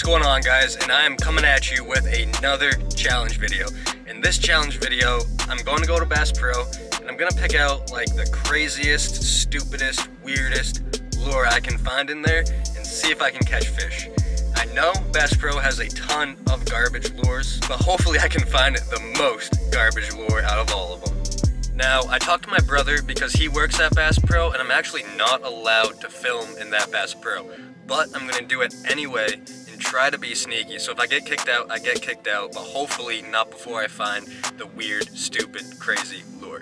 going on, guys? And I am coming at you with another challenge video. In this challenge video, I'm going to go to Bass Pro and I'm going to pick out like the craziest, stupidest, weirdest lure I can find in there and see if I can catch fish. I know Bass Pro has a ton of garbage lures, but hopefully I can find the most garbage lure out of all of them. Now, I talked to my brother because he works at Bass Pro and I'm actually not allowed to film in that Bass Pro. But I'm gonna do it anyway and try to be sneaky. So if I get kicked out, I get kicked out, but hopefully not before I find the weird, stupid, crazy lure.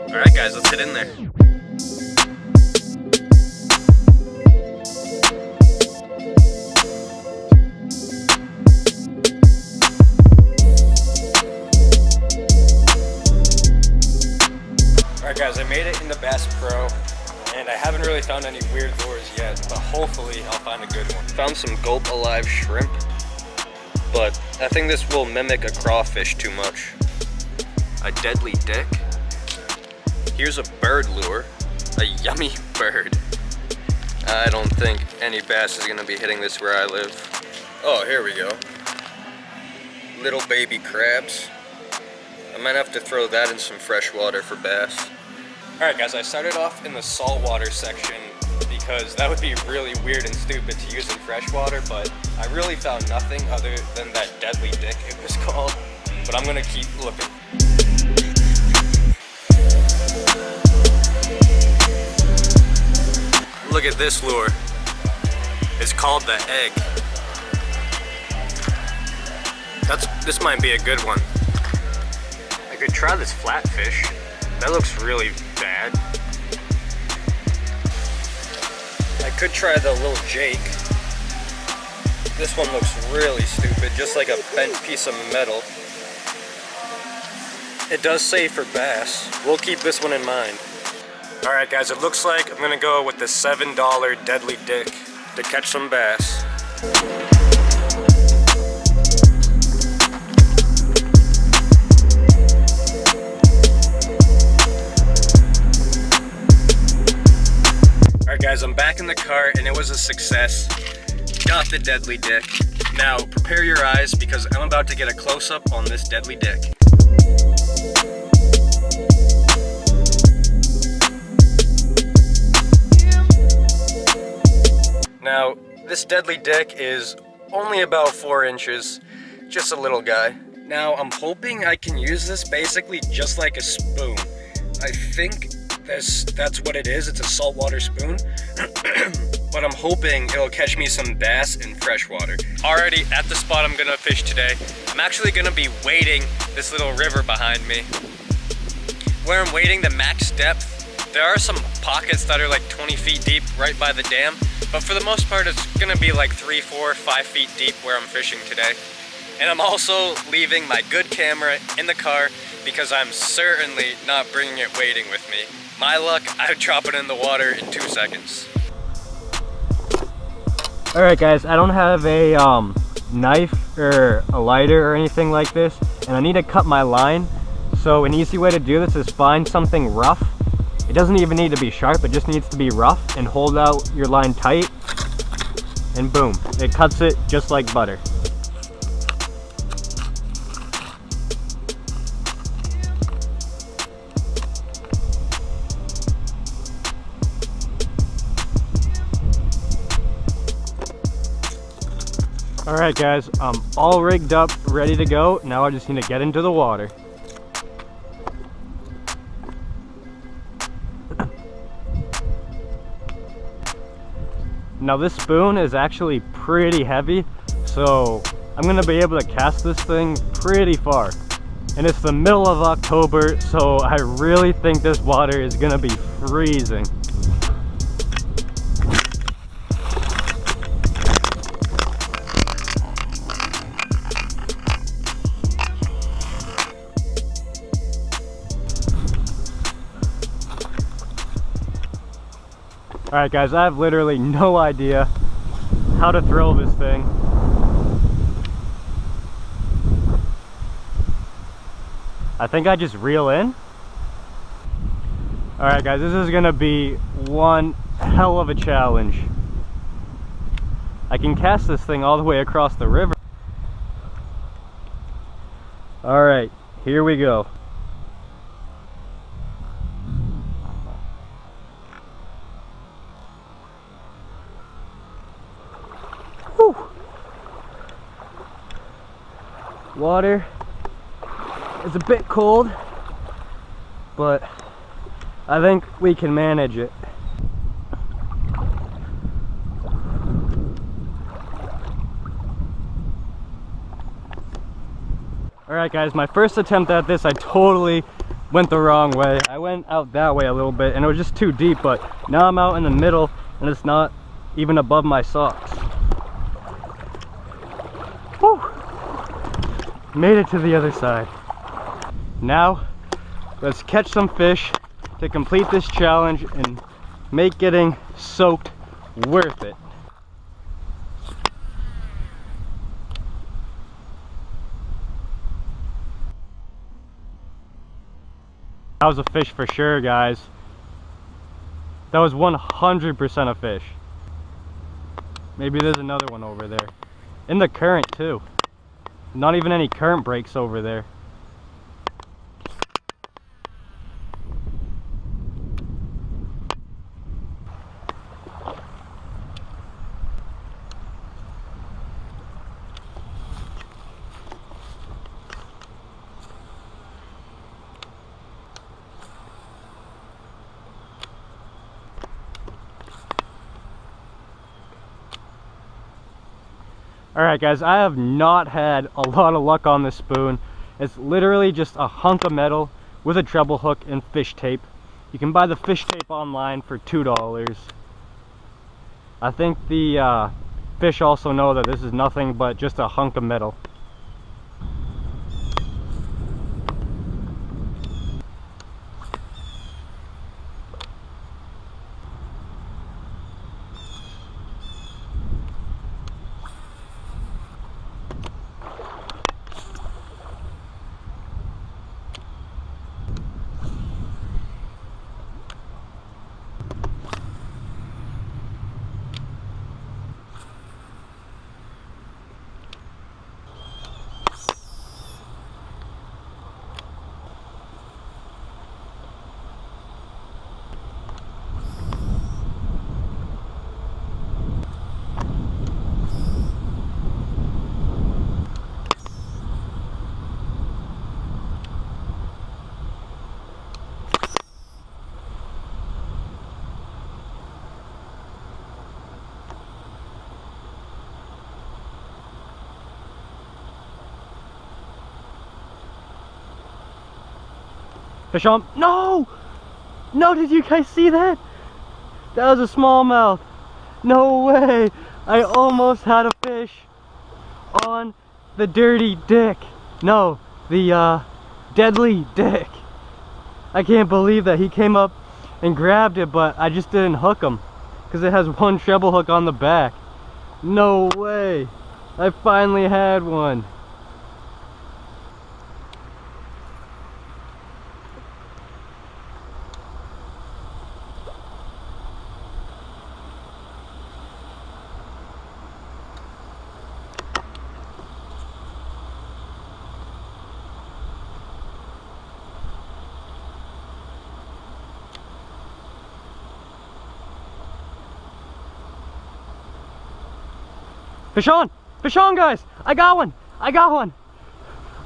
Alright guys, let's get in there. Alright guys, I made it into Bass Pro. And I haven't really found any weird lures yet, but hopefully I'll find a good one. Found some gulp alive shrimp, but I think this will mimic a crawfish too much. A deadly dick. Here's a bird lure, a yummy bird. I don't think any bass is gonna be hitting this where I live. Oh, here we go. Little baby crabs. I might have to throw that in some fresh water for bass. Alright guys, I started off in the saltwater section because that would be really weird and stupid to use in freshwater, but I really found nothing other than that deadly dick it was called, but I'm gonna keep looking. Look at this lure. It's called the egg. This might be a good one. I could try this flatfish. That looks really bad. I could try the little Jake. This one looks really stupid, just like a bent piece of metal. It does say for bass. We'll keep this one in mind. Alright guys, it looks like I'm gonna go with the $7 deadly dick to catch some bass. Guys, I'm back in the car and it was a success. Got the deadly dick. Now prepare your eyes because I'm about to get a close-up on this deadly dick. Now this deadly dick is only about 4 inches, just a little guy. Now I'm hoping I can use this basically just like a spoon. I think that's what it is. It's a saltwater spoon. But I'm hoping it'll catch me some bass in freshwater. Already at the spot I'm gonna fish today. I'm actually gonna be wading this little river behind me. Where I'm wading the max depth, there are some pockets that are like 20 feet deep right by the dam, but for the most part it's gonna be like 3, 4, 5 feet deep where I'm fishing today. And I'm also leaving my good camera in the car because I'm certainly not bringing it wading with me. My luck, I'd drop it in the water in 2 seconds. Alright guys, I don't have a knife or a lighter or anything like this, and I need to cut my line. So an easy way to do this is find something rough. It doesn't even need to be sharp, it just needs to be rough, and hold out your line tight, and boom, it cuts it just like butter. Alright guys, I'm all rigged up, ready to go. Now I just need to get into the water. Now this spoon is actually pretty heavy, so I'm going to be able to cast this thing pretty far. And it's the middle of October, so I really think this water is going to be freezing. Alright guys, I have literally no idea how to throw this thing. I think I just reel in. Alright guys, this is gonna be one hell of a challenge. I can cast this thing all the way across the river. All right, here we go. Whew. Water is a bit cold, but I think we can manage it. Alright guys, my first attempt at this, I totally went the wrong way. I went out that way a little bit and it was just too deep, but now I'm out in the middle and it's not even above my socks. Whew. Made it to the other side. Now, let's catch some fish to complete this challenge and make getting soaked worth it. That was a fish for sure, guys. That was 100% a fish. Maybe there's another one over there. In the current too. Not even any current breaks over there. Alright guys, I have not had a lot of luck on this spoon. It's literally just a hunk of metal with a treble hook and fish tape. You can buy the fish tape online for $2. I think the fish also know that this is nothing but just a hunk of metal. Fish on. No! No, did you guys see that? That was a smallmouth. No way. I almost had a fish on the Dirty Dick. No, the Deadly Dick. I can't believe that he came up and grabbed it, but I just didn't hook him because it has one treble hook on the back. No way. I finally had one. Fish on! Fish on, guys! I got one! I got one!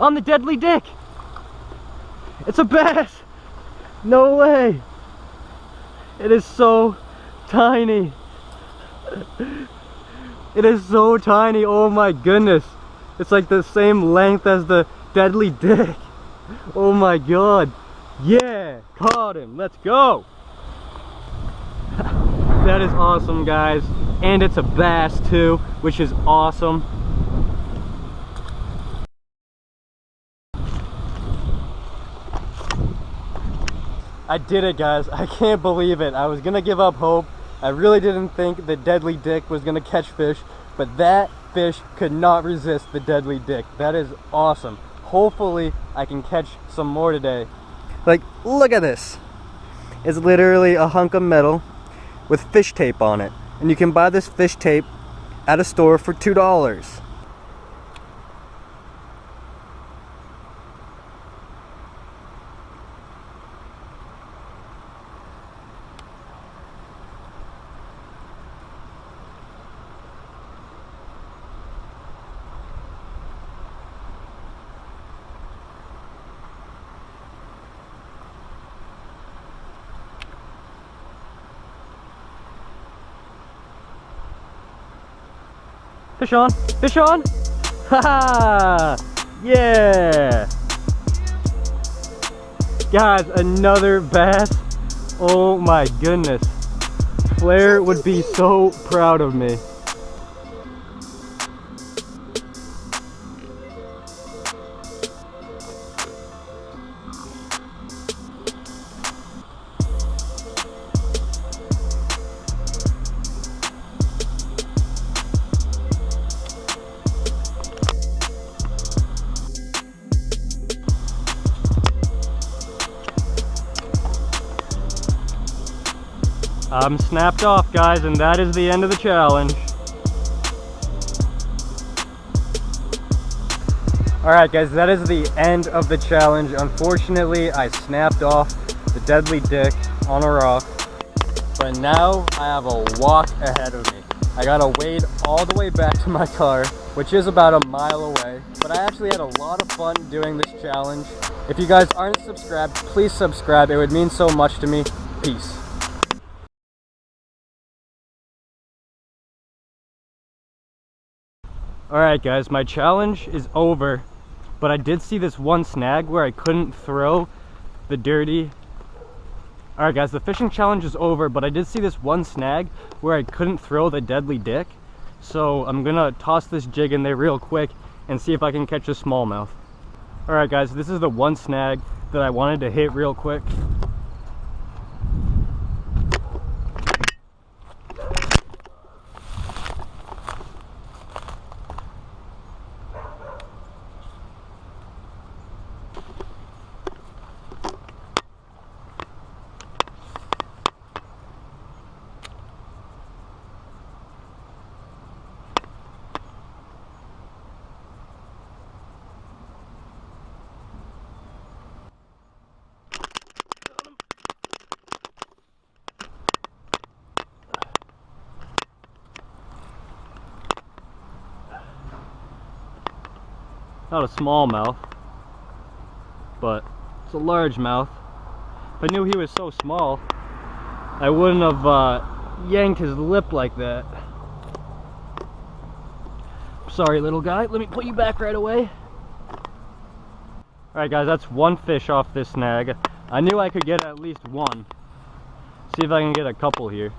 On the Deadly Dick! It's a bass! No way! It is so tiny! It is so tiny, oh my goodness! It's like the same length as the Deadly Dick! Oh my god! Yeah! Caught him! Let's go! That is awesome, guys. And it's a bass too, which is awesome. I did it, guys. I can't believe it. I was gonna give up hope. I really didn't think the Deadly Dick was gonna catch fish, but that fish could not resist the Deadly Dick. That is awesome. Hopefully I can catch some more today. Like, look at this. It's literally a hunk of metal with fish tape on it. And you can buy this fish tape at a store for $2. Fish on! Fish on! Haha! Yeah! Guys, another bass. Oh my goodness. Flair would be so proud of me. I'm snapped off, guys, and that is the end of the challenge. Alright guys, that is the end of the challenge. Unfortunately, I snapped off the deadly dick on a rock. But now I have a walk ahead of me. I gotta wade all the way back to my car, which is about a mile away. But I actually had a lot of fun doing this challenge. If you guys aren't subscribed, please subscribe. It would mean so much to me. Peace. Alright guys, my challenge is over, but I did see this one snag where I couldn't throw the dirty... Alright guys, the fishing challenge is over, but I did see this one snag where I couldn't throw the deadly dick. So I'm gonna toss this jig in there real quick and see if I can catch a smallmouth. Alright guys, this is the one snag that I wanted to hit real quick. Not a smallmouth, but it's a largemouth. If I knew he was so small, I wouldn't have yanked his lip like that. Sorry, little guy. Let me put you back right away. Alright guys, that's one fish off this snag. I knew I could get at least one. See if I can get a couple here.